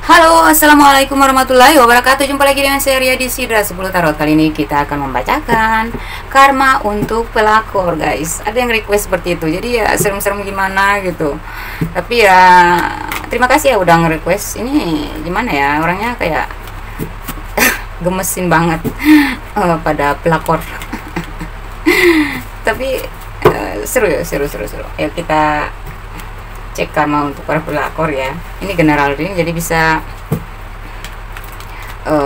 Halo, assalamualaikum warahmatullahi wabarakatuh. Jumpa lagi dengan saya Ria di Sidra 10 Tarot. Kali ini kita akan membacakan karma untuk pelakor, guys. Ada yang request seperti itu, jadi ya serem-serem gimana gitu. Tapi ya terima kasih ya udah nge-request. Ini gimana ya, orangnya kayak gemesin banget pada pelakor. Tapi seru ya, seru. Ayo kita cek karma untuk para pelakor ya. Ini general reading, jadi bisa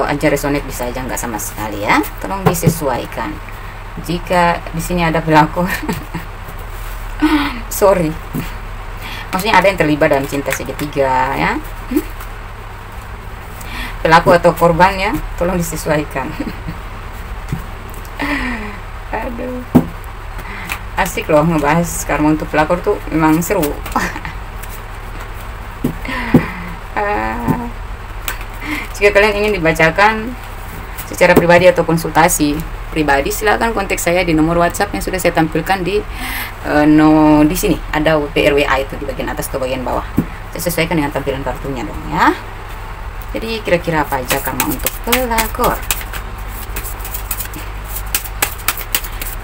aja resonate, bisa aja nggak sama sekali ya. Tolong disesuaikan. Jika di sini ada pelakor, sorry. Maksudnya ada yang terlibat dalam cinta segitiga ya. Pelaku atau korban ya, tolong disesuaikan. Aduh, asik loh ngebahas karma untuk pelakor tuh, memang seru. Jika kalian ingin dibacakan secara pribadi atau konsultasi pribadi, silakan kontak saya di nomor WhatsApp yang sudah saya tampilkan di di sini. Ada PRWA itu di bagian atas atau bagian bawah. Saya sesuaikan dengan tampilan kartunya dong ya. Jadi kira-kira apa aja karma untuk pelakor?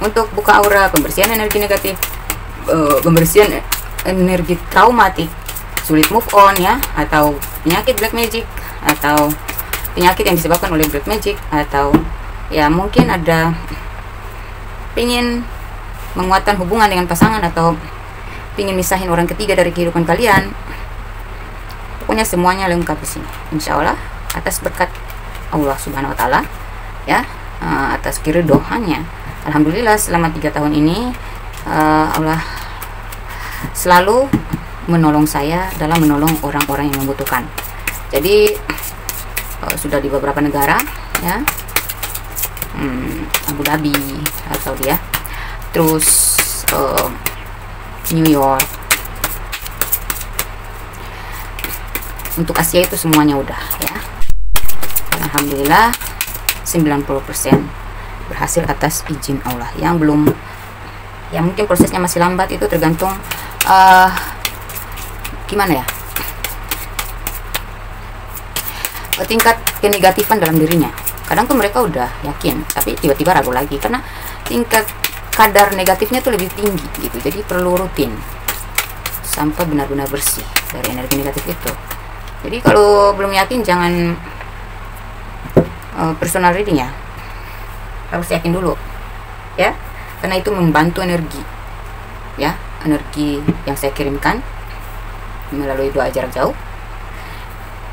Untuk buka aura, pembersihan energi negatif, pembersihan energi traumatik, sulit move on ya, atau penyakit black magic, atau penyakit yang disebabkan oleh black magic, atau ya mungkin ada pingin menguatkan hubungan dengan pasangan, atau pingin misahin orang ketiga dari kehidupan kalian. Pokoknya semuanya lengkap di sini, insya Allah, atas berkat Allah Subhanahu Wa Taala ya, atas keridoannya. Alhamdulillah selama 3 tahun ini Allah selalu menolong saya dalam menolong orang-orang yang membutuhkan. Jadi sudah di beberapa negara ya, Abu Dhabi atau dia, terus New York. Untuk Asia itu semuanya udah ya. Alhamdulillah 90% berhasil atas izin Allah. Yang belum, ya mungkin prosesnya masih lambat, itu tergantung gimana ya, tingkat kenegatifan dalam dirinya. Kadang tuh mereka udah yakin tapi tiba-tiba ragu lagi karena tingkat kadar negatifnya tuh lebih tinggi gitu. Jadi perlu rutin sampai benar-benar bersih dari energi negatif itu. Jadi kalau belum yakin jangan personal reading ya, harus yakin dulu ya, karena itu membantu energi ya, energi yang saya kirimkan melalui doa jarak jauh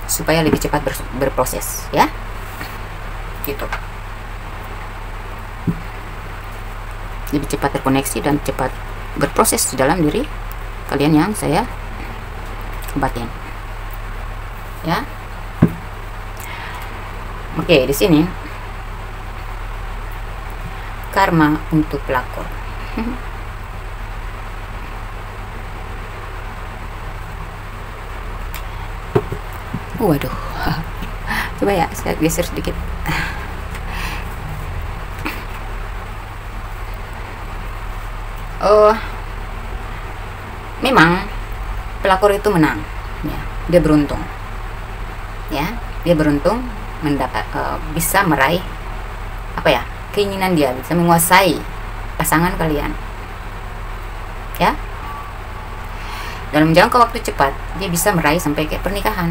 supaya lebih cepat berproses ya, gitu, lebih cepat terkoneksi dan cepat berproses di dalam diri kalian yang saya obatin ya. Oke, di sini karma untuk pelakor. Waduh, coba ya saya geser sedikit. Memang pelakor itu menang ya, dia beruntung ya, dia beruntung mendapat bisa meraih apa ya, keinginan dia, bisa menguasai pasangan kalian ya. Dalam jangka waktu cepat dia bisa meraih sampai ke pernikahan,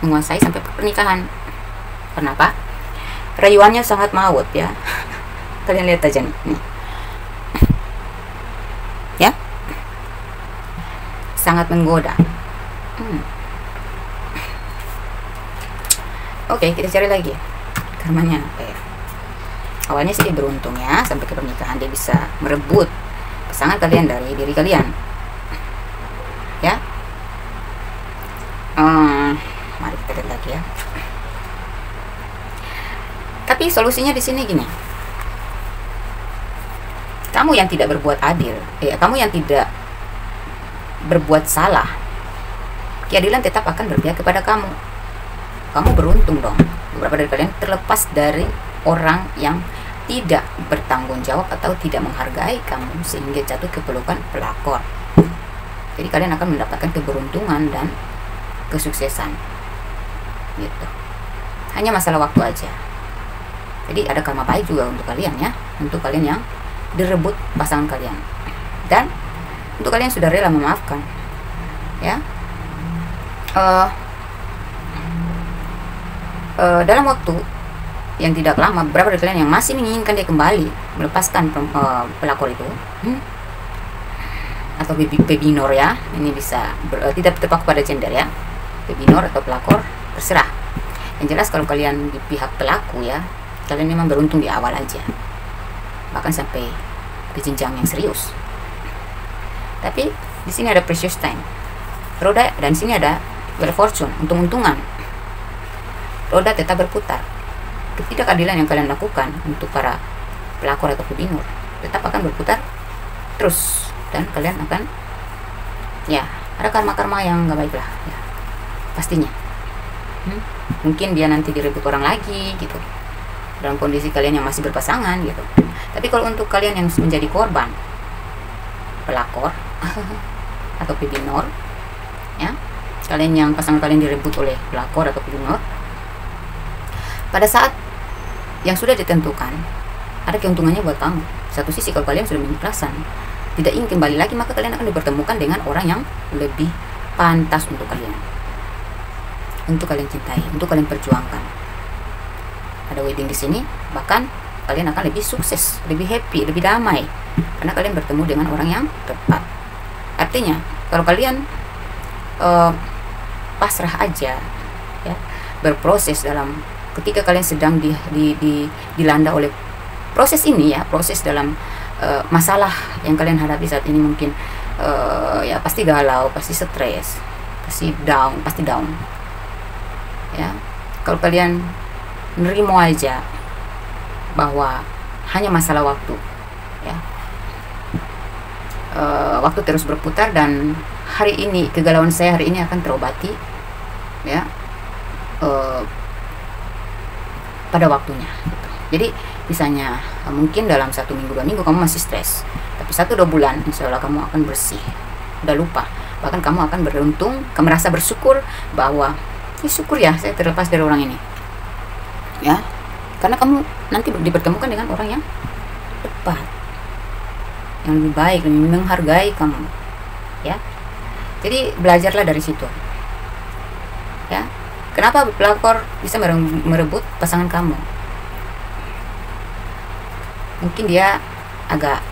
menguasai sampai pernikahan. Kenapa? Rayuannya sangat maut ya. Kalian lihat aja nih ya, sangat menggoda. Oke, kita cari lagi karmanya apa ya. Awalnya sih dia beruntung ya, sampai ke pernikahan dia bisa merebut pasangan kalian dari diri kalian ya. Mari kita lihat lagi ya. Tapi solusinya di sini gini, kamu yang tidak berbuat adil, kamu yang tidak berbuat salah, keadilan tetap akan berpihak kepada kamu. Kamu beruntung dong, beberapa dari kalian terlepas dari orang yang tidak bertanggung jawab atau tidak menghargai kamu sehingga jatuh ke pelukan pelakor. Jadi kalian akan mendapatkan keberuntungan dan kesuksesan gitu. Hanya masalah waktu aja. Jadi ada karma baik juga untuk kalian ya, untuk kalian yang direbut pasangan kalian, dan untuk kalian yang sudah rela memaafkan ya. Dalam waktu yang tidak lama, beberapa dari kalian yang masih menginginkan dia kembali, melepaskan pelakor itu, atau baby nor ya, ini bisa tidak terpaku pada gender ya, baby nor atau pelakor, terserah. Yang jelas kalau kalian di pihak pelaku ya, kalian memang beruntung di awal aja, bahkan sampai ke jenjang yang serius. Tapi di sini ada precious time, roda, dan sini ada wheel fortune, untung-untungan. Roda tetap berputar. Ketidakadilan yang kalian lakukan untuk para pelakor atau pebinur tetap akan berputar terus, dan kalian akan ya ada karma-karma yang nggak baik lah ya, pastinya. Mungkin dia nanti direbut orang lagi gitu, dalam kondisi kalian yang masih berpasangan gitu. Tapi kalau untuk kalian yang menjadi korban pelakor atau pebinor ya, kalian yang pasangan kalian direbut oleh pelakor atau pebinor, pada saat yang sudah ditentukan ada keuntungannya buat kamu. Satu sisi, kalau kalian sudah mengikhlaskan, tidak ingin kembali lagi, maka kalian akan dipertemukan dengan orang yang lebih pantas untuk kalian cintai, untuk kalian perjuangkan. Ada wedding di sini, bahkan kalian akan lebih sukses, lebih happy, lebih damai, karena kalian bertemu dengan orang yang tepat. Artinya kalau kalian pasrah aja ya, berproses dalam ketika kalian sedang dilanda oleh proses ini ya, proses dalam masalah yang kalian hadapi saat ini, mungkin ya pasti galau, pasti stres, pasti down ya. Kalau kalian menerima aja bahwa hanya masalah waktu ya, waktu terus berputar, dan hari ini kegalauan saya hari ini akan terobati ya pada waktunya gitu. Jadi misalnya mungkin dalam 1 minggu 2 minggu kamu masih stres, tapi 1-2 bulan insya Allah kamu akan bersih, udah lupa, bahkan kamu akan beruntung, kamu merasa bersyukur bahwa syukur ya saya terlepas dari orang ini ya, karena kamu nanti dipertemukan dengan orang yang tepat, yang lebih baik, lebih menghargai kamu ya. Jadi belajarlah dari situ ya. Kenapa pelakor bisa merebut pasangan kamu? Mungkin dia agak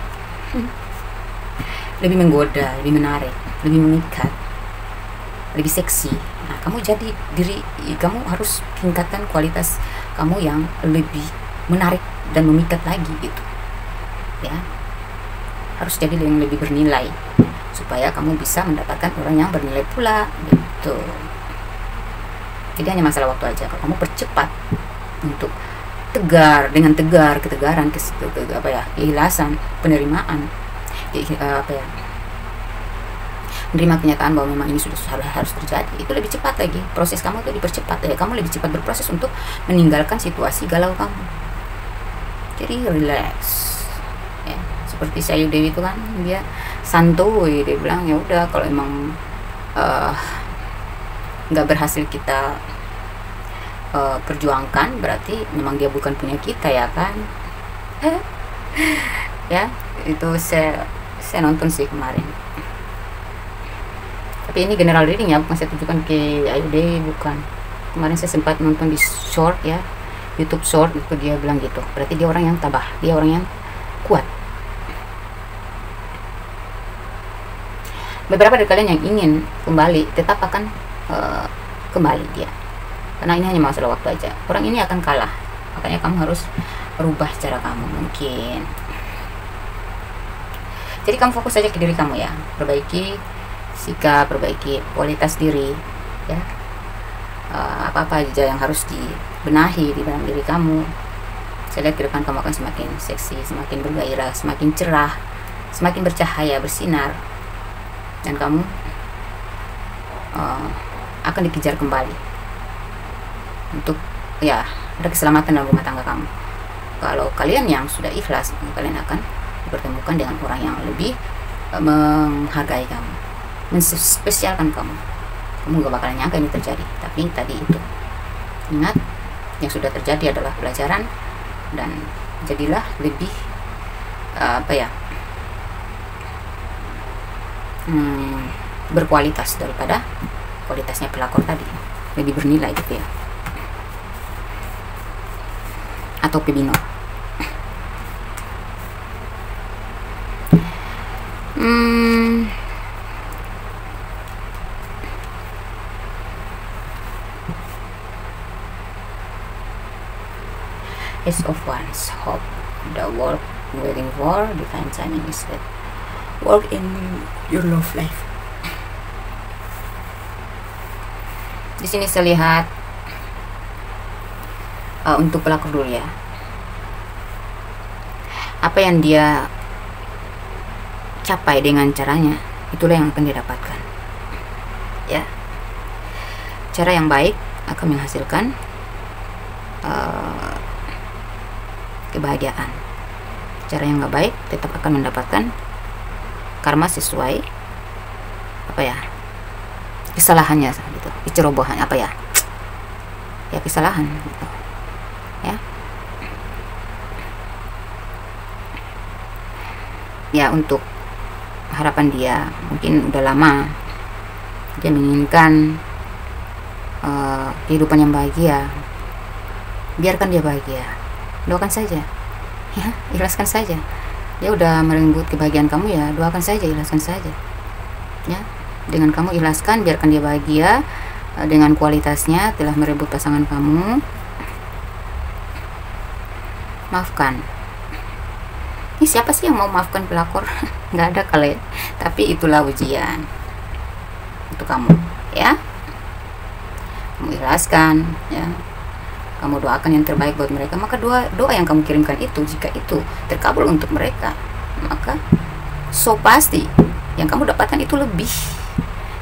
lebih menggoda, lebih menarik, lebih memikat, lebih seksi. Nah, kamu kamu harus tingkatkan kualitas kamu yang lebih menarik dan memikat lagi gitu ya. Harus jadi yang lebih bernilai, supaya kamu bisa mendapatkan orang yang bernilai pula gitu. Jadi hanya masalah waktu aja. Kalau kamu percepat untuk ketegaran, keikhlasan, penerimaan, menerima kenyataan bahwa memang ini sudah harus terjadi, itu lebih cepat lagi. Proses kamu itu dipercepat ya. Kamu lebih cepat berproses untuk meninggalkan situasi galau kamu. Jadi relax ya. Seperti Sayu Dewi itu kan, dia santuy, dia bilang ya udah, kalau emang nggak berhasil kita perjuangkan, berarti memang dia bukan punya kita ya kan. Ya itu saya nonton sih kemarin, tapi ini general reading ya, bukan saya tujukan ke Ayu Dewi, bukan. Kemarin saya sempat nonton di short ya, YouTube short, itu dia bilang gitu, berarti dia orang yang tabah, dia orang yang kuat. Beberapa dari kalian yang ingin kembali tetap akan kembali dia, karena ini hanya masalah waktu aja. Orang ini akan kalah, makanya kamu harus rubah cara kamu mungkin. Jadi kamu fokus saja ke diri kamu ya, perbaiki sikap, perbaiki kualitas diri ya. Apa-apa aja yang harus dibenahi di dalam diri kamu. Saya lihat ke depan kamu akan semakin seksi, semakin bergairah, semakin cerah, semakin bercahaya, bersinar, dan kamu akan dikejar kembali untuk ya ada keselamatan dalam rumah tangga kamu. Kalau kalian yang sudah ikhlas, kalian akan dipertemukan dengan orang yang lebih menghargai kamu, menspesialkan kamu. Kamu gak bakalan nyangka ini terjadi, tapi tadi itu Ingat, yang sudah terjadi adalah pelajaran, dan jadilah lebih berkualitas daripada kualitasnya pelakor tadi, lebih bernilai gitu ya, atau pebinor. Ace of Wands, hope. The work waiting for divine timing is that work in your love life. Di sini saya lihat untuk pelakor dulu ya, apa yang dia capai dengan caranya, itulah yang akan dia dapatkan ya. Cara yang baik akan menghasilkan kebahagiaan. Cara yang nggak baik tetap akan mendapatkan karma sesuai kesalahannya gitu, kecerobohan kesalahan gitu ya. Ya, untuk harapan dia mungkin udah lama dia menginginkan kehidupan yang bahagia. Biarkan dia bahagia, doakan saja ya, ikhlaskan saja. Dia udah merenggut kebahagiaan kamu ya, doakan saja, ikhlaskan saja ya. Dengan kamu ikhlaskan, biarkan dia bahagia dengan kualitasnya telah merebut pasangan kamu. Maafkan. Ini siapa sih yang mau maafkan pelakor? Nggak ada kali, tapi itulah ujian untuk kamu ya. Kamu ikhlaskan ya, kamu doakan yang terbaik buat mereka. Maka doa yang kamu kirimkan itu, jika itu terkabul untuk mereka, maka pasti yang kamu dapatkan itu lebih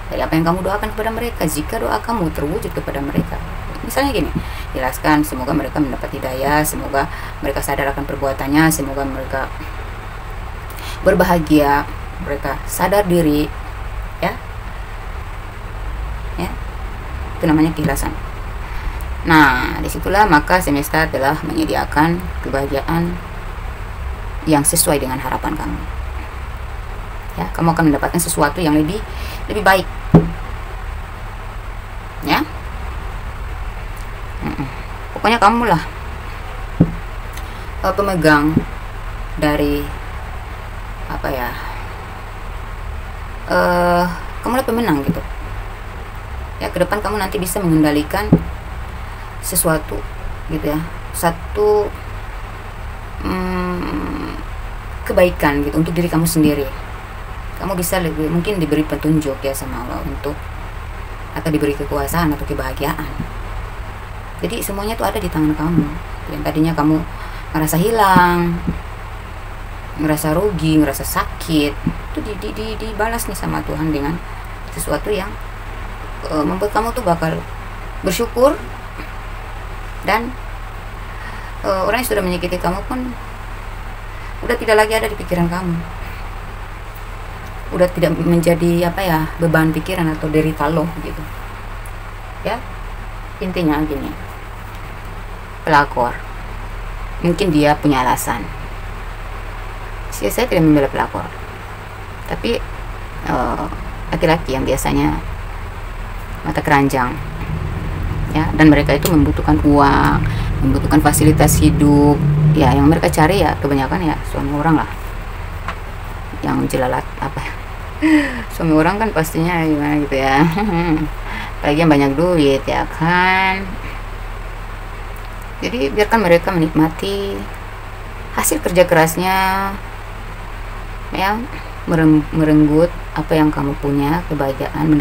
dari apa yang kamu doakan kepada mereka. Jika doa kamu terwujud kepada mereka, misalnya gini, ikhlaskan, semoga mereka mendapat hidayah, semoga mereka sadar akan perbuatannya, semoga mereka berbahagia, mereka sadar diri ya, itu namanya keikhlasan. Nah, disitulah maka semesta telah menyediakan kebahagiaan yang sesuai dengan harapan kamu ya. Kamu akan mendapatkan sesuatu yang lebih baik ya. Pokoknya kamulah pemegang dari kamulah pemenang gitu ya. Ke depan kamu nanti bisa mengendalikan sesuatu gitu ya, satu kebaikan gitu untuk diri kamu sendiri. Kamu bisa lebih mungkin diberi petunjuk ya sama Allah atau diberi kekuasaan atau kebahagiaan. Jadi semuanya itu ada di tangan kamu. Yang tadinya kamu ngerasa hilang, ngerasa rugi, ngerasa sakit, itu dibalas nih sama Tuhan dengan sesuatu yang membuat kamu tuh bakal bersyukur. Dan orang yang sudah menyakiti kamu pun udah tidak lagi ada di pikiran kamu, udah tidak menjadi beban pikiran atau derita lo gitu ya. Intinya gini, pelakor mungkin dia punya alasan. Saya tidak membela pelakor, tapi laki-laki yang biasanya mata keranjang ya, dan mereka itu membutuhkan uang, membutuhkan fasilitas hidup ya. Yang mereka cari ya kebanyakan ya suami orang lah, yang jelalat suami orang kan pastinya gimana gitu ya. Apalagi yang banyak duit ya kan. Jadi biarkan mereka menikmati hasil kerja kerasnya ya, merenggut apa yang kamu punya, kebahagiaan,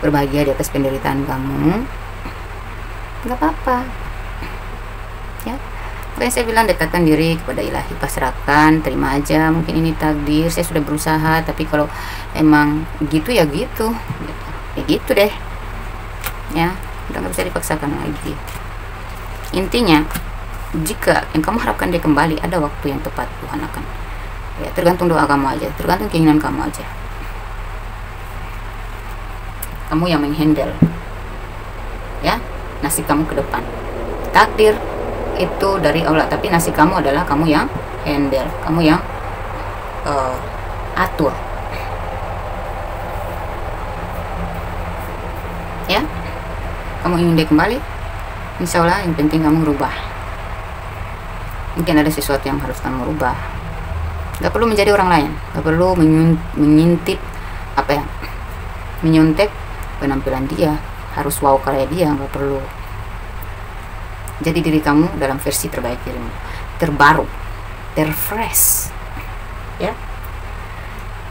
berbahagia di atas penderitaan kamu. Nggak apa-apa ya. Makanya saya bilang dekatkan diri kepada ilahi, pasrahkan, terima aja. Mungkin ini takdir, saya sudah berusaha, tapi kalau emang gitu ya gitu ya gitu deh ya, udah nggak bisa dipaksakan lagi. Intinya jika yang kamu harapkan dia kembali, ada waktu yang tepat Tuhan akan ya, tergantung doa kamu aja, tergantung keinginan kamu aja. Kamu yang menghandle ya nasib kamu ke depan. takdir itu dari Allah, tapi nasib kamu adalah kamu yang handle, kamu yang atur. Ya, kamu ingin dia kembali, insya Allah yang penting kamu rubah. Mungkin ada sesuatu yang harus kamu rubah. Gak perlu menjadi orang lain, gak perlu menyintip menyontek penampilan dia, harus wow kayak dia, gak perlu. Jadi diri kamu dalam versi terbaik dirimu, terbaru, terfresh, ya,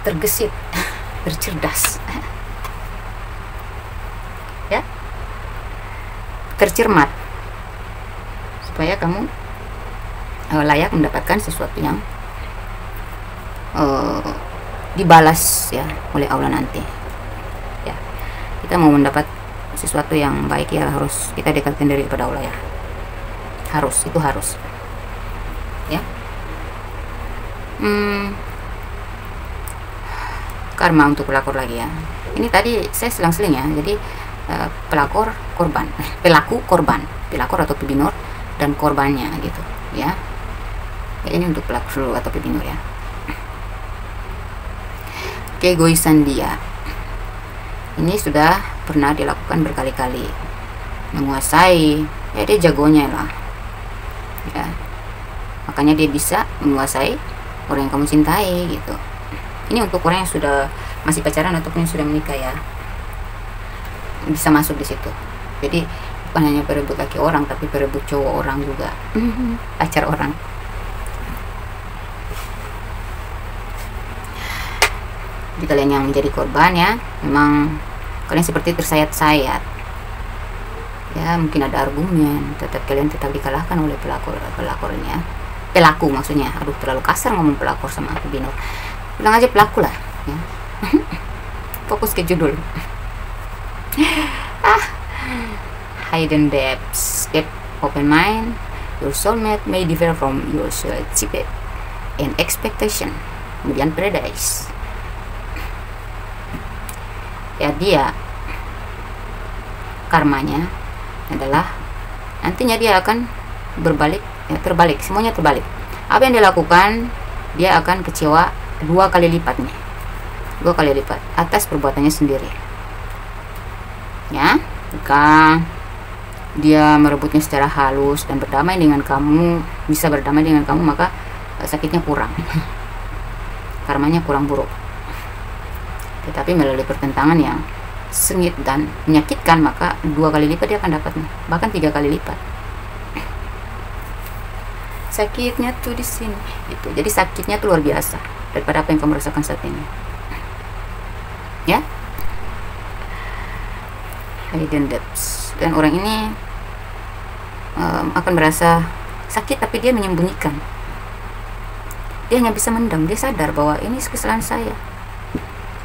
tergesit, tercerdas, ya, tercermat, supaya kamu layak mendapatkan sesuatu yang dibalas ya oleh Allah nanti. Ya, kita mau mendapat sesuatu yang baik ya harus kita dekatkan diri kepada Allah ya. Harus, itu harus. Ya. Karma untuk pelakor lagi ya. Ini tadi saya selang-seling ya. Jadi pelakor korban, pelaku korban, pelakor atau pebinor dan korbannya gitu ya. Ini untuk pelaku atau pebinor ya. Keegoisan dia ini sudah pernah dilakukan berkali-kali, menguasai ya, dia jagonya lah ya, makanya dia bisa menguasai orang yang kamu cintai gitu. Ini untuk orang yang sudah masih pacaran ataupun yang sudah menikah ya, bisa masuk di situ. Jadi bukan hanya perebut laki orang, tapi perebut cowok orang juga, pacar orang. Jadi kalian yang menjadi korban ya, memang kalian seperti tersayat-sayat ya, mungkin ada argumen, kalian tetap dikalahkan oleh pelakornya, pelaku maksudnya. Aduh, terlalu kasar ngomong pelakor sama aku binor, bilang aja pelaku lah ya. Fokus ke judul. Hidden depths, keep open mind. Your soulmate may differ from your soulmate and expectation. Kemudian paradise ya, dia karmanya adalah nantinya dia akan berbalik ya, terbalik, semuanya terbalik. Apa yang dia lakukan, dia akan kecewa 2 kali lipat nih, 2 kali lipat atas perbuatannya sendiri ya. Jika dia merebutnya secara halus dan berdamai dengan kamu, bisa berdamai dengan kamu, maka sakitnya kurang, karmanya kurang buruk. Tetapi melalui pertentangan yang sengit dan menyakitkan, maka 2 kali lipat dia akan dapat, bahkan 3 kali lipat. Sakitnya tuh di sini gitu. Jadi sakitnya tuh luar biasa daripada apa yang kamu rasakan saat ini ya. Hidden depths, dan orang ini akan merasa sakit, tapi dia menyembunyikan. Dia hanya bisa mendam. Dia sadar bahwa ini kesalahan saya,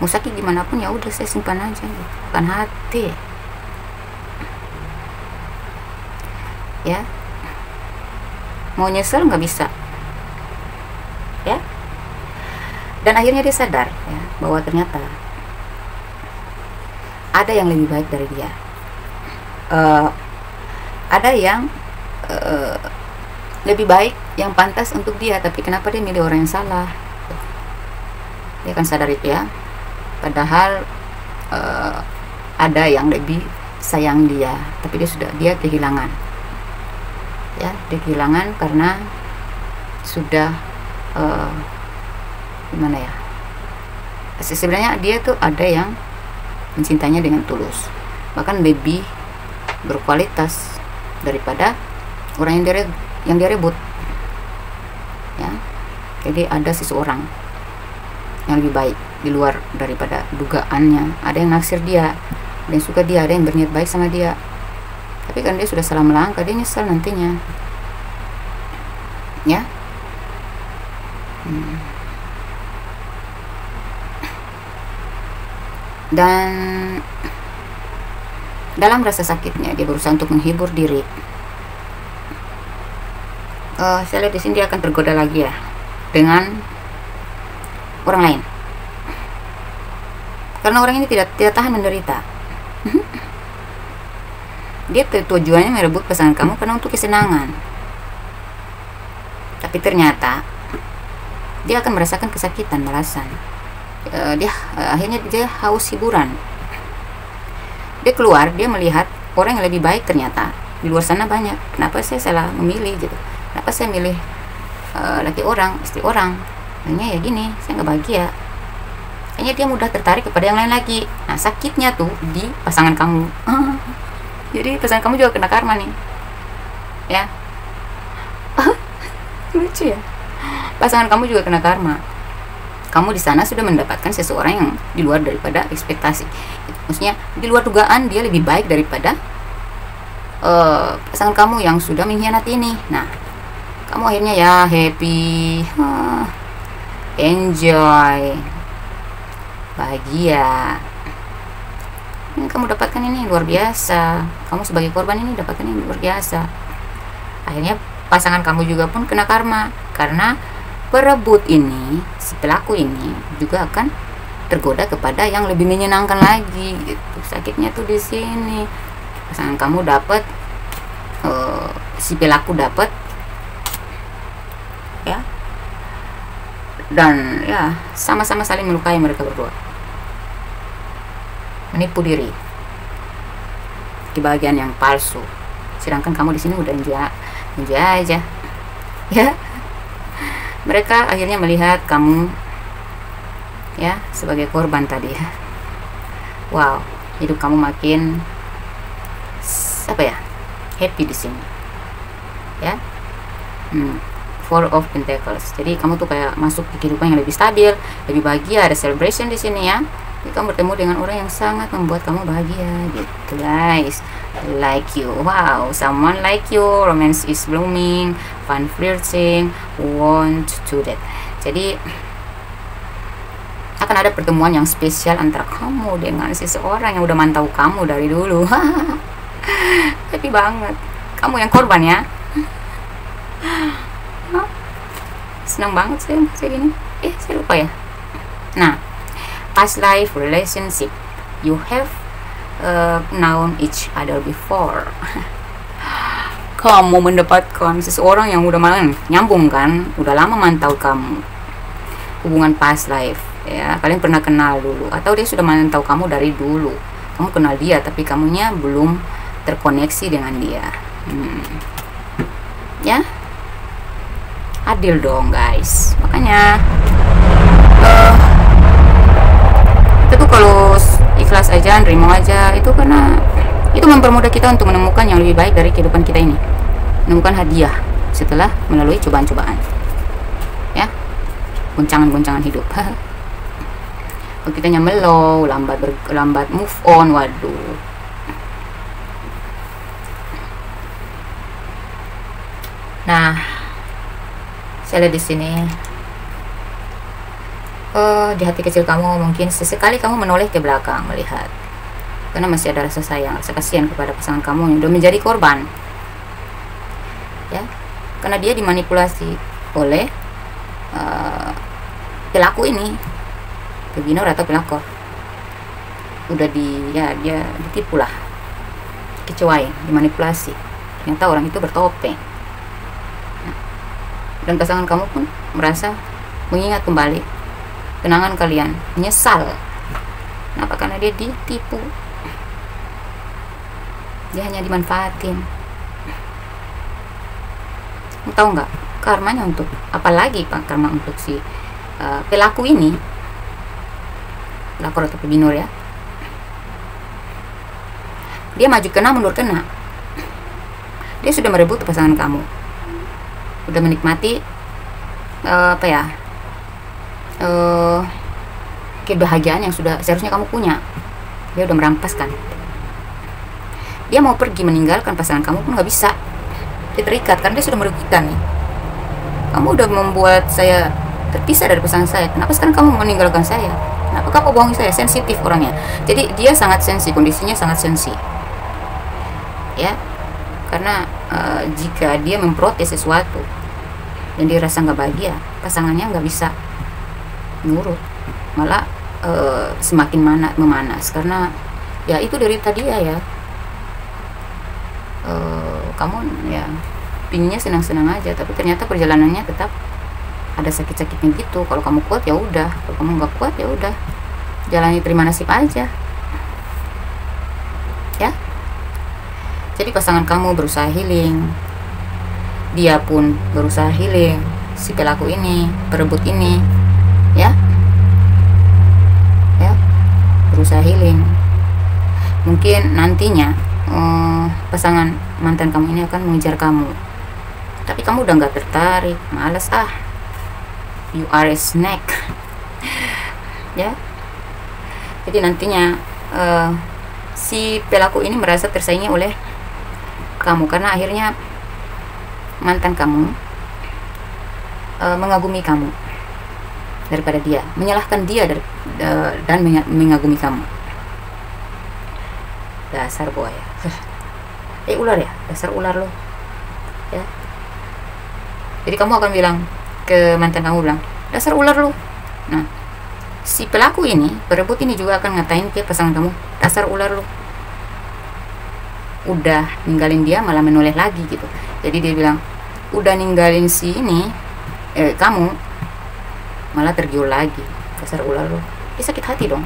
mau sakit gimana pun ya udah saya simpan aja gitu. Bukan hati ya, mau nyesel nggak bisa ya. Dan akhirnya dia sadar ya, bahwa ternyata ada yang lebih baik dari dia, ada yang lebih baik, yang pantas untuk dia, tapi kenapa dia milih orang yang salah. Dia akan sadar itu ya. Padahal ada yang lebih sayang dia, tapi dia kehilangan ya, dia kehilangan karena sudah gimana ya, sebenarnya dia tuh ada yang mencintainya dengan tulus, bahkan lebih berkualitas daripada orang yang dia rebut ya. Jadi ada seseorang yang lebih baik di luar daripada dugaannya. Ada yang naksir dia, ada yang suka dia, ada yang berniat baik sama dia, tapi kan dia sudah salah melangkah, dia nyesal nantinya ya. Dan dalam rasa sakitnya dia berusaha untuk menghibur diri. Saya lihat di sini dia akan tergoda lagi ya dengan orang lain, karena orang ini tidak tahan menderita. Dia tujuannya merebut pasangan kamu karena untuk kesenangan, tapi ternyata dia akan merasakan kesakitan, balasan. Akhirnya dia haus hiburan. Dia keluar, dia melihat orang yang lebih baik ternyata di luar sana banyak. Kenapa saya salah memilih gitu? Kenapa saya milih laki orang, istri orang? Hanya ya gini, saya nggak bahagia. Kayaknya dia mudah tertarik kepada yang lain lagi. Nah, sakitnya tuh di pasangan kamu. Jadi pasangan kamu juga kena karma nih, ya. Lucu ya. Pasangan kamu juga kena karma. Kamu di sana sudah mendapatkan seseorang yang di luar daripada ekspektasi. Maksudnya di luar dugaan dia lebih baik daripada pasangan kamu yang sudah mengkhianati ini. Nah, kamu akhirnya ya happy, enjoy, bahagia. Yang kamu dapatkan ini luar biasa. Kamu sebagai korban ini dapatkan ini luar biasa. Akhirnya pasangan kamu juga pun kena karma, karena perebut ini, si pelaku ini juga akan tergoda kepada yang lebih menyenangkan lagi gitu. Sakitnya tuh di sini. Pasangan kamu dapat, si pelaku dapat, ya, dan ya sama-sama saling melukai mereka berdua, menipu diri di bagian yang palsu, sedangkan kamu di sini udah enjoy aja, ya. Mereka akhirnya melihat kamu, ya, sebagai korban tadi, ya. Wow, hidup kamu makin happy di sini, ya. Four of Pentacles. Jadi kamu tuh kayak masuk ke kehidupan yang lebih stabil, lebih bahagia, ada celebration di sini, ya. Jadi kamu bertemu dengan orang yang sangat membuat kamu bahagia gitu, guys. Like you. Wow, someone like you. Romance is blooming, fun flirting, want to that. Jadi akan ada pertemuan yang spesial antara kamu dengan seseorang yang udah mantau kamu dari dulu. Happy banget. Kamu yang korban, ya. Senang banget saya gini. Saya lupa ya. Nah, past life relationship, you have known each other before. Kamu mendapatkan seseorang yang udah malah nyambung kan, udah lama mantau kamu. Hubungan past life, ya, kalian pernah kenal dulu, atau dia sudah mantau kamu dari dulu. Kamu kenal dia, tapi kamunya belum terkoneksi dengan dia. Ya, adil dong, guys. Makanya kita tuh kalau ikhlas aja, nerima aja, itu karena itu mempermudah kita untuk menemukan yang lebih baik dari kehidupan kita ini, menemukan hadiah setelah melalui cobaan-cobaan, ya, goncangan-goncangan hidup. Kalau kitanya melow, lambat move on, waduh. Nah, saya lihat di sini, di hati kecil kamu mungkin sesekali kamu menoleh ke belakang melihat, karena masih ada rasa sayang, rasa kasihan kepada pasangan kamu yang sudah menjadi korban, ya, karena dia dimanipulasi oleh pelaku ini, pebinor atau pelakor. Udah dia ditipu lah, kecewain, dimanipulasi. Ternyata orang itu bertopeng. Dan pasangan kamu pun merasa mengingat kembali kenangan kalian, menyesal. Kenapa? Karena dia ditipu, dia hanya dimanfaatin. Tahu nggak karmanya untuk apalagi Pak? Karma untuk si pelaku ini, pelakor atau pebinor, ya. Dia maju kena, mundur kena. Dia sudah merebut pasangan kamu, udah menikmati kebahagiaan yang sudah seharusnya kamu punya. Dia udah merampaskan. Dia mau pergi meninggalkan pasangan kamu pun nggak bisa. Dia terikat karena dia sudah merugikan nih. Kamu udah membuat saya terpisah dari pasangan saya. Kenapa sekarang kamu meninggalkan saya? Kenapa kamu bohongi saya? Sensitif orangnya. Jadi dia sangat sensi, kondisinya sangat sensi, ya. Karena jika dia memprotes sesuatu dan dia rasa nggak bahagia, pasangannya nggak bisa nurut, malah semakin memanas, karena ya itu derita dia, ya. kamu ya pinginnya senang-senang aja, tapi ternyata perjalanannya tetap ada sakit-sakitnya gitu. Kalau kamu kuat ya udah, kalau kamu nggak kuat ya udah, jalani, terima nasib aja ya. Jadi pasangan kamu berusaha healing, dia pun berusaha healing, si pelaku ini, perebut ini ya berusaha healing. Mungkin nantinya pasangan mantan kamu ini akan mengejar kamu, tapi kamu udah nggak tertarik, males, you are a snack ya. Jadi nantinya si pelaku ini merasa tersaingi oleh kamu, karena akhirnya mantan kamu mengagumi kamu daripada dia, menyalahkan dia dan mengagumi kamu. Dasar buaya, ular ya, dasar ular lo ya. Jadi kamu akan bilang ke mantan kamu, bilang dasar ular lo. Nah, si pelaku ini, perebut ini juga akan ngatain ke pasangan kamu, dasar ular lo. Udah ninggalin dia malah menoleh lagi gitu. Jadi dia bilang udah ninggalin si ini, kamu malah tergiur lagi, dasar ular lo. Dia sakit hati dong,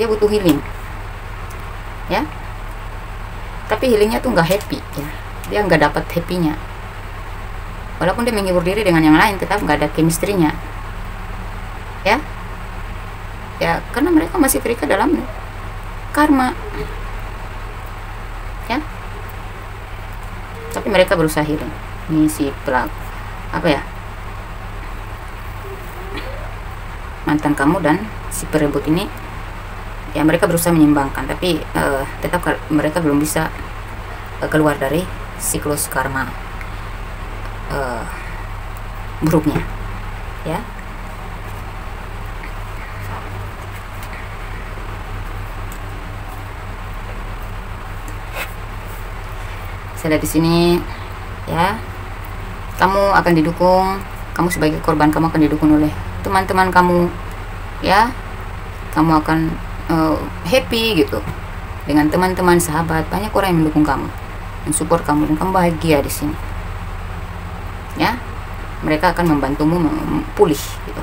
dia butuh healing ya. Tapi healingnya tuh nggak happy ya, dia nggak dapat happynya. Walaupun dia menghibur diri dengan yang lain, tetap nggak ada chemistry-nya ya. Ya karena mereka masih terikat dalam karma ya. Tapi mereka berusaha healing. Ini si pelaku mantan kamu dan si perebut ini ya, mereka berusaha menyeimbangkan, tapi tetap mereka belum bisa keluar dari siklus karma buruknya ya. Saya lihat di sini ya, kamu akan didukung, kamu sebagai korban kamu akan didukung oleh teman-teman kamu ya. Kamu akan happy gitu dengan teman-teman, sahabat, banyak orang yang mendukung kamu, mensupport kamu, dan kamu bahagia di sini ya. Mereka akan membantumu pulih gitu,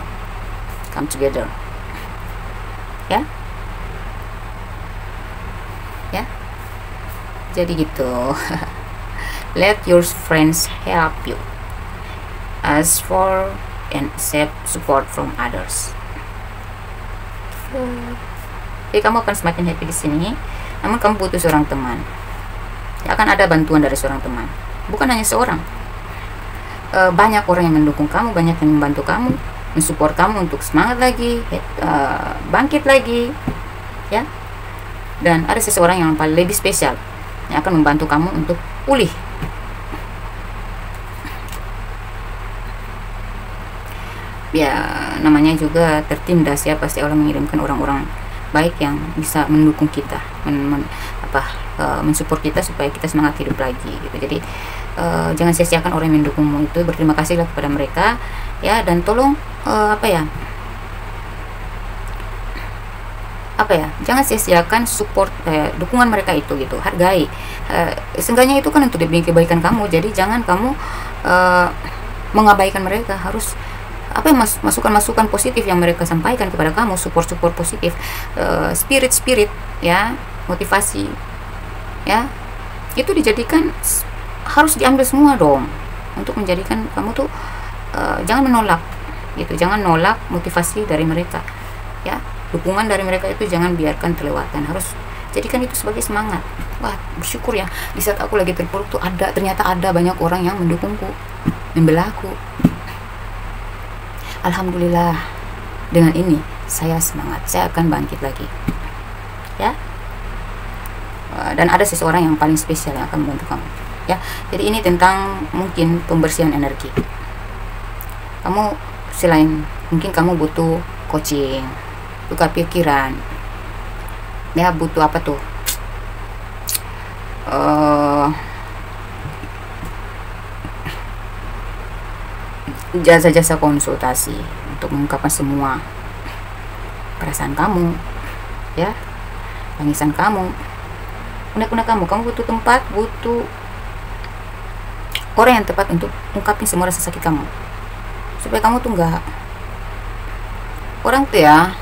come together ya. Jadi gitu. Let your friends help you, ask for and accept support from others. Jadi kamu akan semakin happy di sini. Namun kamu butuh seorang teman. Ya, akan ada bantuan dari seorang teman. Bukan hanya seorang. Banyak orang yang mendukung kamu, banyak yang membantu kamu, mensupport kamu untuk semangat lagi, bangkit lagi, ya. Dan ada seseorang yang paling lebih spesial yang akan membantu kamu untuk pulih. Ya, namanya juga tertindas ya, pasti Allah mengirimkan orang-orang baik yang bisa mendukung kita, mensupport kita supaya kita semangat hidup lagi gitu. Jadi jangan sia-siakan orang yang mendukungmu itu, berterima kasihlah kepada mereka ya, dan tolong jangan sia-siakan support dukungan mereka itu gitu, hargai. Seenggaknya itu kan untuk demi kebaikan kamu, jadi jangan kamu mengabaikan mereka. Harus masukan-masukan positif yang mereka sampaikan kepada kamu, support positif, spirit ya, motivasi ya, itu dijadikan, harus diambil semua dong untuk menjadikan kamu tuh jangan menolak gitu, jangan nolak motivasi dari mereka ya, dukungan dari mereka itu jangan biarkan terlewatkan, harus jadikan itu sebagai semangat. Wah, bersyukur ya, di saat aku lagi terpuruk tuh ternyata ada banyak orang yang mendukungku, membela aku. Alhamdulillah, dengan ini saya semangat, saya akan bangkit lagi ya. Dan ada seseorang yang paling spesial yang akan membantu kamu ya. Jadi ini tentang mungkin pembersihan energi kamu. Selain mungkin kamu butuh coaching, tukar pikiran ya, butuh apa tuh, jasa-jasa konsultasi untuk mengungkapkan semua perasaan kamu ya, tangisan kamu. unek-unek kamu butuh tempat, butuh orang yang tepat untuk ungkapin semua rasa sakit kamu, supaya kamu tuh nggak, orang tuh ya,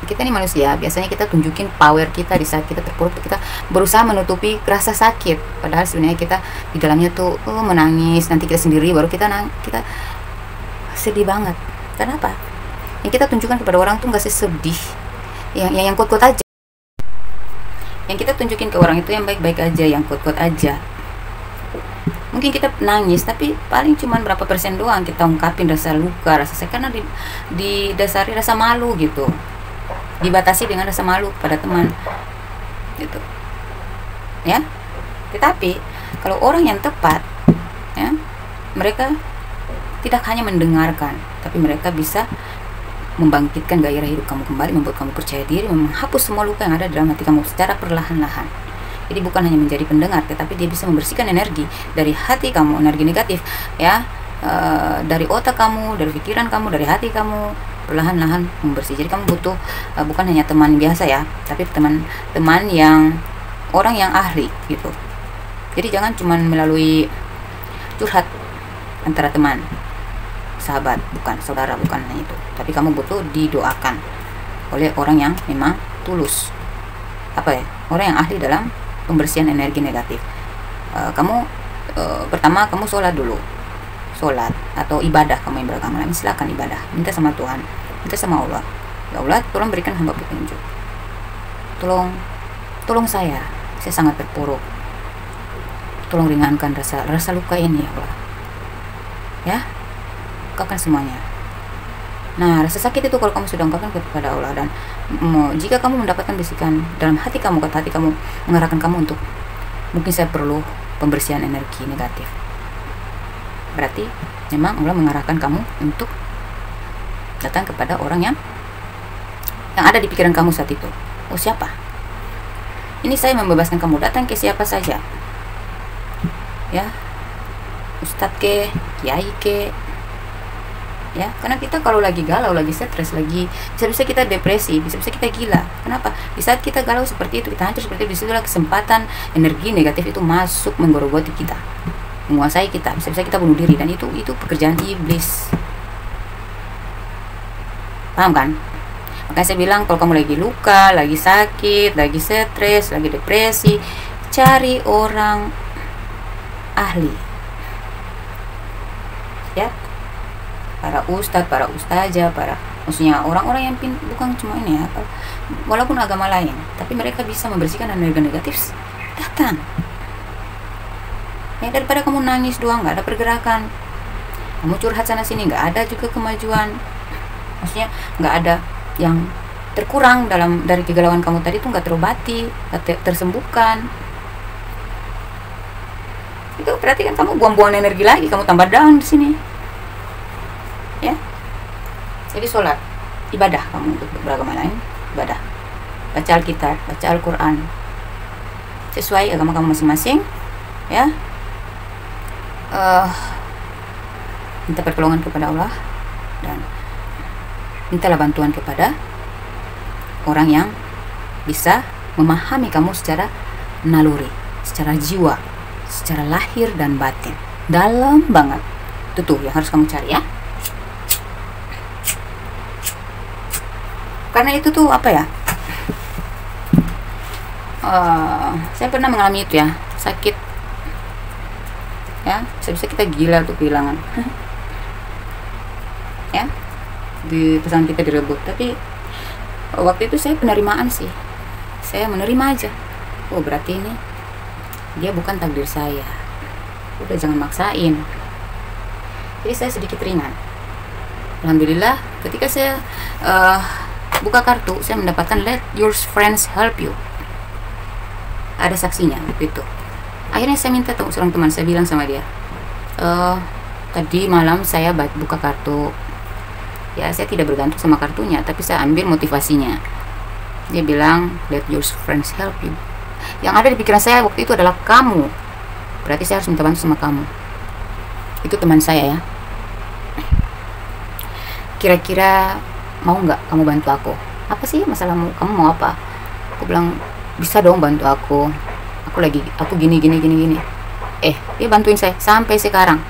kita nih manusia, biasanya kita tunjukin power kita di saat kita terpuruk, kita berusaha menutupi rasa sakit, padahal sebenarnya kita di dalamnya tuh menangis. Nanti kita sendiri baru kita sedih banget. Kenapa? Yang kita tunjukkan kepada orang tuh nggak sedih yang kuat-kuat aja. Yang kita tunjukin ke orang itu yang baik-baik aja, yang kuat-kuat aja. Mungkin kita nangis, tapi paling cuman berapa persen doang kita ungkapin rasa luka, rasa sakit, karena didasari rasa malu gitu, dibatasi dengan rasa malu pada teman gitu ya. Tetapi kalau orang yang tepat ya, mereka tidak hanya mendengarkan, tapi mereka bisa membangkitkan gairah hidup kamu kembali, membuat kamu percaya diri, menghapus semua luka yang ada dalam hati kamu secara perlahan-lahan. Jadi bukan hanya menjadi pendengar, tetapi dia bisa membersihkan energi dari hati kamu, energi negatif ya, dari otak kamu, dari pikiran kamu, dari hati kamu, perlahan-lahan membersih. Jadi kamu butuh bukan hanya teman biasa ya, tapi teman yang orang yang ahli gitu. Jadi jangan cuma melalui curhat antara teman, sahabat, bukan saudara, bukan hanya itu, tapi kamu butuh didoakan oleh orang yang memang tulus, orang yang ahli dalam pembersihan energi negatif. Pertama kamu sholat dulu, sholat atau ibadah, kamu yang beragama lain silakan ibadah, minta sama Tuhan, minta sama Allah, ya Allah tolong berikan hamba petunjuk, tolong saya sangat terpuruk, tolong ringankan rasa luka ini ya Allah ya, ungkapkan semuanya. Nah rasa sakit itu kalau kamu sudah ungkapkan kepada Allah, dan jika kamu mendapatkan bisikan dalam hati kamu, kata hati kamu mengarahkan kamu untuk, mungkin saya perlu pembersihan energi negatif, berarti memang Allah mengarahkan kamu untuk datang kepada orang yang ada di pikiran kamu saat itu. Oh siapa? Ini saya membebaskan kamu, datang ke siapa saja ya, ustadz ke, kiai ke ya, karena kita kalau lagi galau, lagi stres, lagi bisa-bisa kita depresi, bisa-bisa kita gila. Kenapa? Di saat kita galau seperti itu, kita hancur seperti itu, disitulah kesempatan energi negatif itu masuk menggorogoti kita, menguasai kita, bisa-bisa kita bunuh diri, dan itu pekerjaan iblis. Paham kan? Makanya saya bilang kalau kamu lagi luka, lagi sakit, lagi stres, lagi depresi, cari orang ahli ya, para ustadz, para ustazah, maksudnya orang-orang yang bukan cuma ini ya, walaupun agama lain, tapi mereka bisa membersihkan energi negatif. Datang ya, daripada kamu nangis doang, nggak ada pergerakan, kamu curhat sana sini, nggak ada juga kemajuan, maksudnya nggak ada yang terkurang dari kegalauan kamu tadi, itu nggak terobati, nggak tersembuhkan. Itu berarti kan kamu buang-buang energi lagi, kamu tambah down di sini ya. Jadi sholat, ibadah, kamu untuk beragama lain ibadah, baca Alkitab, baca Al-Quran sesuai agama kamu masing-masing ya. Minta pertolongan kepada Allah, dan mintalah bantuan kepada orang yang bisa memahami kamu secara naluri, secara jiwa, secara lahir dan batin, dalam banget. Itu tuh yang harus kamu cari ya. Karena itu tuh saya pernah mengalami itu ya, sakit ya, bisa-bisa kita gila tuh kehilangan ya, di pesan kita direbut. Tapi waktu itu saya penerimaan sih, saya menerima aja. Oh berarti ini dia bukan takdir saya, udah jangan maksain. Jadi saya sedikit ringan. Alhamdulillah ketika saya buka kartu, saya mendapatkan let your friends help you. Ada saksinya itu. Akhirnya saya minta seorang teman, saya bilang sama dia, tadi malam saya buka kartu ya, saya tidak bergantung sama kartunya, tapi saya ambil motivasinya. Dia bilang let your friends help you. Yang ada di pikiran saya waktu itu adalah kamu, berarti saya harus minta bantu sama kamu. Itu teman saya ya. Kira-kira mau nggak kamu bantu aku? Apa sih masalahmu? Kamu mau apa? Aku bilang bisa dong bantu aku gini gini gini gini. Dia bantuin saya sampai sekarang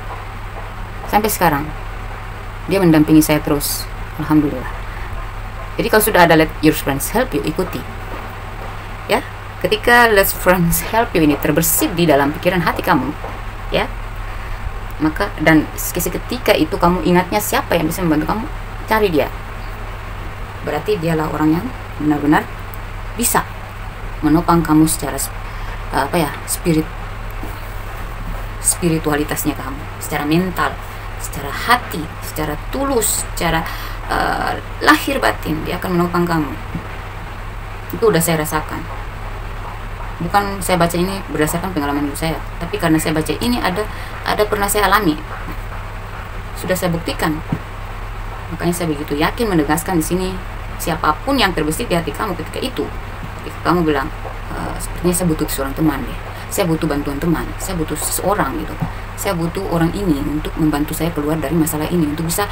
dia mendampingi saya terus, alhamdulillah. Jadi kalau sudah ada let your friends help you, ikuti ya. Ketika let friends help you ini terbersit di dalam pikiran hati kamu ya, maka dan seketika itu kamu ingatnya siapa yang bisa membantu kamu, cari dia. Berarti dialah orang yang benar-benar bisa menopang kamu secara spiritualitasnya kamu, secara mental, secara hati, secara tulus, secara lahir batin. Dia akan menopang kamu. Itu udah saya rasakan. Bukan saya baca ini berdasarkan pengalaman hidup saya, tapi karena saya baca ini ada pernah saya alami, sudah saya buktikan. Makanya saya begitu yakin menegaskan di sini, siapapun yang terbesit di hati kamu ketika kamu bilang, sepertinya saya butuh seorang teman deh, saya butuh bantuan teman, saya butuh seseorang gitu, saya butuh orang ini untuk membantu saya keluar dari masalah ini, untuk bisa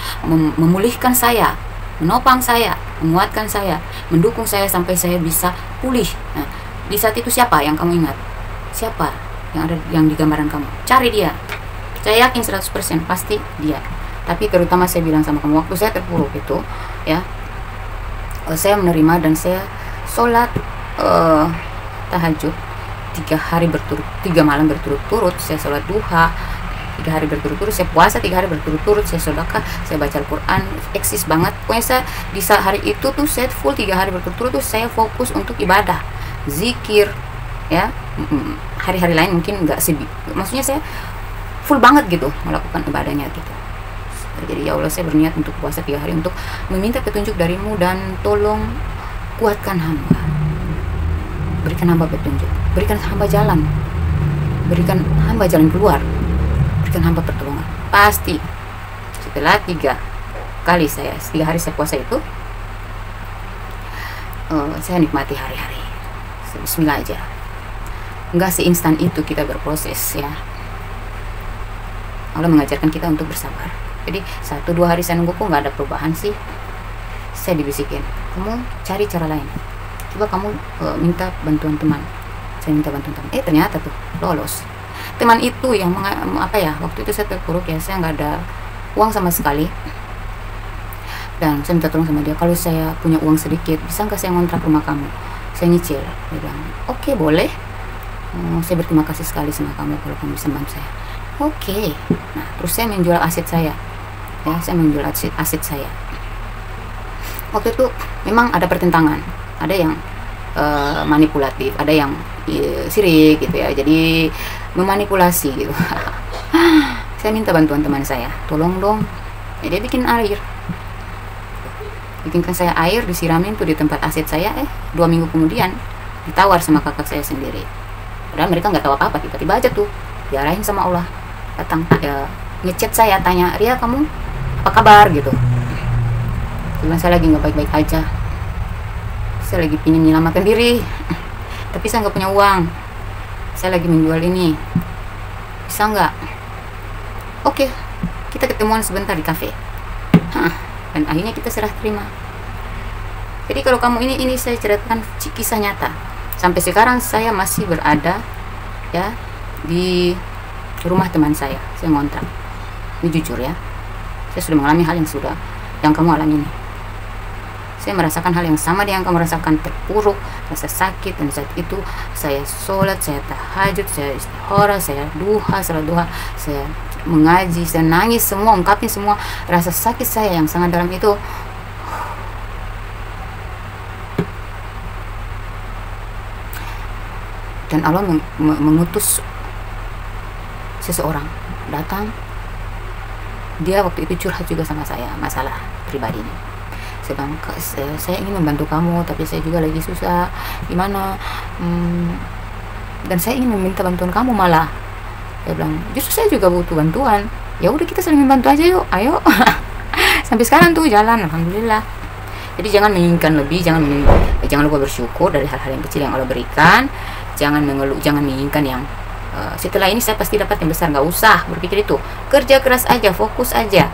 memulihkan saya, menopang saya, menguatkan saya, mendukung saya sampai saya bisa pulih. Nah, di saat itu siapa yang kamu ingat? Siapa yang ada yang di gambaran kamu? Cari dia. Saya yakin 100% pasti dia. Tapi terutama saya bilang sama kamu, waktu saya terpuruk itu ya, saya menerima dan saya sholat tahajud 3 malam berturut-turut, saya sholat duha 3 hari berturut-turut, saya puasa 3 hari berturut-turut, saya sedekah, saya baca Al-Quran, eksis banget. Pokoknya saya di saat hari itu tuh saya full 3 hari berturut-turut tuh saya fokus untuk ibadah, zikir ya. Hari-hari lain mungkin nggak sedih, maksudnya saya full banget gitu melakukan ibadahnya gitu. Jadi ya Allah, saya berniat untuk puasa 3 hari untuk meminta petunjuk darimu, dan tolong kuatkan hamba, berikan hamba petunjuk, berikan hamba jalan, berikan hamba jalan keluar, berikan hamba pertolongan. Pasti setelah 3 hari saya puasa itu, saya nikmati hari-hari, bismillah aja. Nggak seinstan itu kita berproses ya. Allah mengajarkan kita untuk bersabar. Jadi 1-2 hari saya nunggu, kok nggak ada perubahan sih, saya dibisikin, kamu cari cara lain, coba kamu minta bantuan teman. Saya minta bantuan teman, ternyata tuh lolos. Teman itu yang waktu itu saya terpuruk ya, saya nggak ada uang sama sekali, dan saya minta tolong sama dia, kalau saya punya uang sedikit bisa nggak saya ngontrak rumah kamu, saya nyicil. Dia bilang oke, boleh. Saya berterima kasih sekali sama kamu kalau kamu bisa bantu saya. Oke. Nah, terus saya menjual aset saya ya, saya menjual aset saya. Waktu itu memang ada pertentangan, ada yang manipulatif, ada yang sirik gitu ya, jadi memanipulasi gitu. Saya minta bantuan teman saya, tolong dong ya, dia bikinkan saya air, disiramin tuh di tempat aset saya. 2 minggu kemudian ditawar sama kakak saya sendiri, padahal mereka nggak tahu apa-apa. Tiba-tiba aja tuh diarahin sama Allah, datang ngechat saya, tanya, Ria kamu apa kabar gitu. Bilang saya lagi nggak baik-baik aja, saya lagi pingin menyelamatkan diri, tapi saya nggak punya uang, saya lagi menjual ini, bisa nggak? Oke, kita ketemuan sebentar di kafe. Dan akhirnya kita serah terima. Jadi kalau kamu ini saya ceritakan kisah nyata. Sampai sekarang saya masih berada ya di rumah teman saya ngontrak. Ini jujur ya, saya sudah mengalami hal yang kamu alami ini. Saya merasakan hal yang sama dengan yang kamu rasakan, terpuruk, rasa sakit, dan saat itu saya sholat, saya tahajud, saya istikharah, saya salat duha, saya mengaji, saya nangis semua, ungkapin semua rasa sakit saya yang sangat dalam itu. Dan Allah mengutus seseorang datang. Dia waktu itu curhat juga sama saya masalah pribadi ini. Saya bilang, saya ingin membantu kamu, tapi saya juga lagi susah, gimana? Dan saya ingin meminta bantuan kamu malah. Dia bilang, justru saya juga butuh bantuan. Ya udah, kita saling membantu aja yuk, ayo. Sampai sekarang tuh jalan, alhamdulillah. Jadi jangan menginginkan lebih, jangan lupa bersyukur dari hal-hal yang kecil yang Allah berikan. Jangan mengeluh, jangan menginginkan yang setelah ini saya pasti dapat yang besar. Nggak usah berpikir itu. Kerja keras aja, fokus aja.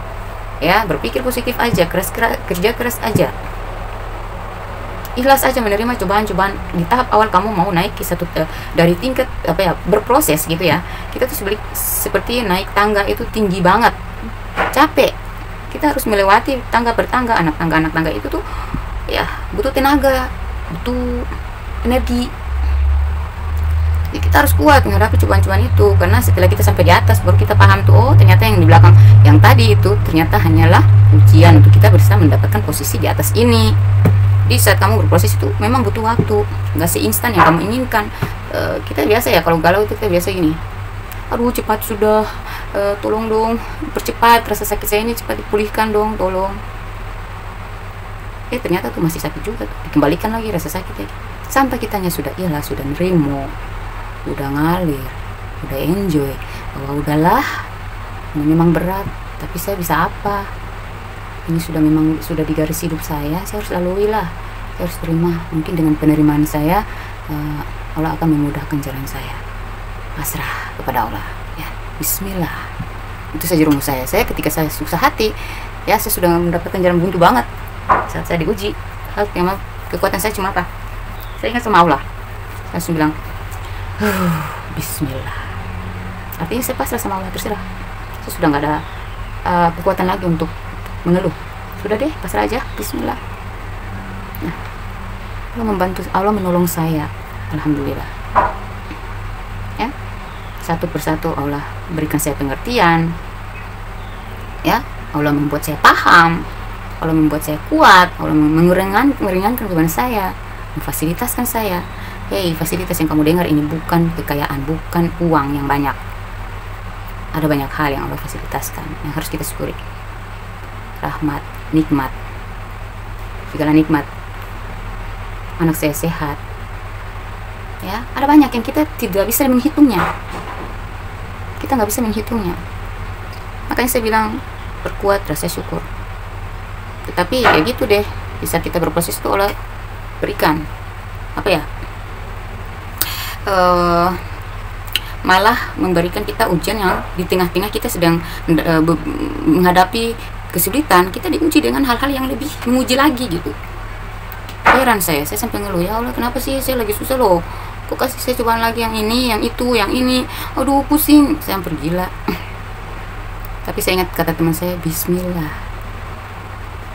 Ya, berpikir positif aja, kerja keras aja. ikhlas aja menerima cobaan-cobaan. Di tahap awal kamu mau naik ke satu dari tingkat apa ya, berproses gitu ya. Kita tuh seperti naik tangga itu tinggi banget, capek. Kita harus melewati tangga per tangga, anak tangga itu tuh ya butuh tenaga, butuh energi. Jadi kita harus kuat menghadapi cobaan-cobaan itu, karena setelah kita sampai di atas baru kita paham tuh, oh ternyata yang di belakang yang tadi itu ternyata hanyalah ujian untuk kita bisa mendapatkan posisi di atas ini. Di saat kamu berproses itu memang butuh waktu, nggak seinstan yang kamu inginkan. Kita biasa ya kalau galau itu kita biasa gini, aduh cepat sudah, tolong dong percepat rasa sakit saya ini, cepat dipulihkan dong, tolong. Ternyata tuh masih sakit juga tuh, dikembalikan lagi rasa sakit lagi, sampai kitanya sudah ikhlas, sudah nerimo, udah ngalir, udah enjoy bahwa udahlah ini memang berat, tapi saya bisa apa, ini sudah di garis hidup saya harus lalui lah, saya harus terima. Mungkin dengan penerimaan saya, Allah akan memudahkan jalan saya. Pasrah kepada Allah ya, bismillah. Itu saja rumus saya ketika saya susah hati ya, saya sudah mendapatkan jalan buntu banget saat saya diuji. Memang kekuatan saya cuma apa, saya ingat sama Allah, saya langsung bilang bismillah. Artinya saya pasrah sama Allah, terserah, saya sudah nggak ada kekuatan lagi untuk mengeluh, sudah deh pasrah aja, bismillah. Nah, Allah membantu, Allah menolong saya, alhamdulillah ya. Satu persatu Allah berikan saya pengertian ya, Allah membuat saya paham, Allah membuat saya kuat, Allah meringankan beban saya, memfasilitaskan saya. Hei, fasilitas yang kamu dengar ini bukan kekayaan, bukan uang yang banyak. Ada banyak hal yang Allah fasilitaskan yang harus kita syukuri. Rahmat, nikmat, segala nikmat. Anak saya sehat ya, ada banyak yang kita tidak bisa menghitungnya, kita nggak bisa menghitungnya. Makanya saya bilang perkuat rasa syukur. Tetapi ya gitu deh, bisa kita berproses itu Allah berikan apa ya, malah memberikan kita ujian yang di tengah-tengah kita sedang menghadapi kesulitan, kita diuji dengan hal-hal yang lebih menguji lagi gitu. Heran saya sampai ngeluh, ya Allah kenapa sih saya lagi susah loh, kok kasih saya cobaan lagi yang ini, yang itu, yang ini, aduh pusing, saya hampir gila. Tapi saya ingat kata teman saya, bismillah.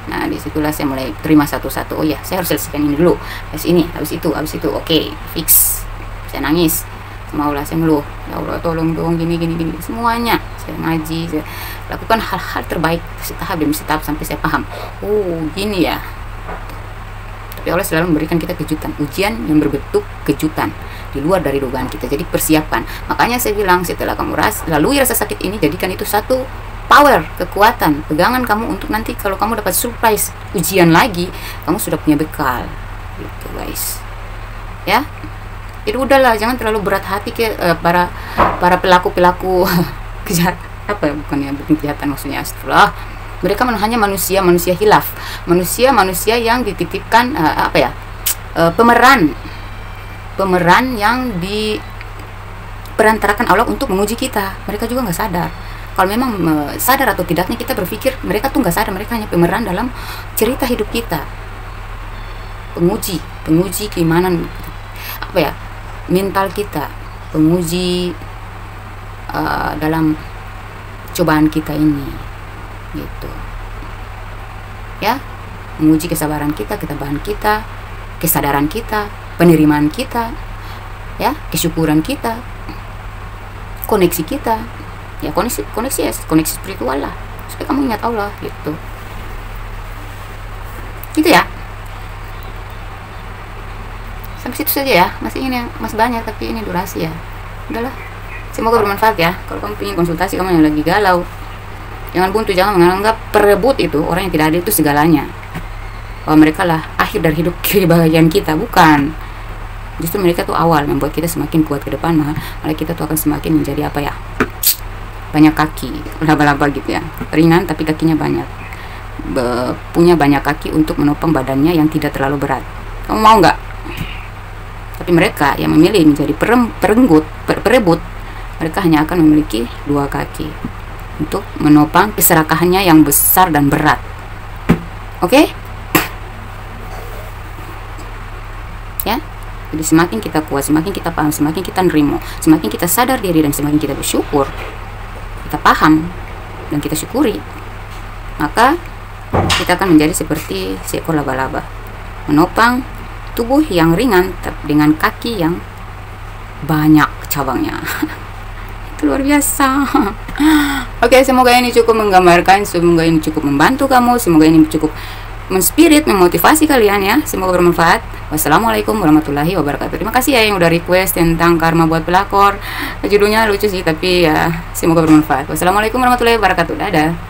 Nah disitulah saya mulai terima satu-satu, oh ya saya harus selesaikan ini dulu, habis ini, habis itu, oke, fix. Saya nangis sama Allah, saya ngeluh, ya Allah tolong dong gini, semuanya. Saya ngaji, saya lakukan hal-hal terbaik setahap demi setahap sampai saya paham, oh gini ya. Tapi Allah selalu memberikan kita kejutan, ujian yang berbentuk kejutan di luar dari dugaan kita, jadi persiapan. Makanya saya bilang setelah kamu lalui rasa sakit ini, jadikan itu satu power, kekuatan, pegangan kamu untuk nanti kalau kamu dapat surprise ujian lagi, kamu sudah punya bekal gitu guys ya. Jadi udahlah, jangan terlalu berat hati ke para pelaku kejahatan, apa ya, bukan kejahatan maksudnya, astagfirullah. Mereka hanya manusia hilaf, manusia yang dititipkan pemeran yang diperantarakan Allah untuk menguji kita. Mereka juga nggak sadar. Kalau memang sadar atau tidaknya, kita berpikir mereka tuh nggak sadar, mereka hanya pemeran dalam cerita hidup kita, penguji keimanan mental kita, penguji dalam cobaan kita ini gitu ya, menguji kesabaran kita, ketabahan kita, kesadaran kita, penerimaan kita ya, kesyukuran kita, koneksi kita ya, koneksi spiritual lah, supaya kamu ingat Allah gitu ya. Sampai situ saja ya, masih banyak tapi ini durasi ya, udahlah. Semoga bermanfaat ya. Kalau kamu ingin konsultasi, kamu yang lagi galau, jangan buntu, jangan menganggap perebut itu orang yang tidak ada itu segalanya, bahwa mereka lah akhir dari hidup kebahagiaan kita. Bukan, justru mereka tuh awal membuat kita semakin kuat ke depan, malah kita tuh akan semakin menjadi banyak kaki, laba-laba gitu ya, ringan tapi kakinya banyak, punya banyak kaki untuk menopang badannya yang tidak terlalu berat. Kamu mau nggak? Tapi mereka yang memilih menjadi perebut, mereka hanya akan memiliki 2 kaki untuk menopang keserakahannya yang besar dan berat. Oke? ya. Jadi semakin kita kuat, semakin kita paham, semakin kita nerimo, semakin kita sadar diri, dan semakin kita bersyukur, kita paham dan kita syukuri, maka kita akan menjadi seperti seekor laba-laba, menopang tubuh yang ringan dengan kaki yang banyak cabangnya. Itu luar biasa. Oke, semoga ini cukup menggambarkan, semoga ini cukup membantu kamu, semoga ini cukup menspirit, memotivasi kalian ya. Semoga bermanfaat. Wassalamualaikum warahmatullahi wabarakatuh. Terima kasih ya yang udah request tentang karma buat pelakor. Judulnya lucu sih, tapi ya semoga bermanfaat. Wassalamualaikum warahmatullahi wabarakatuh. Dadah.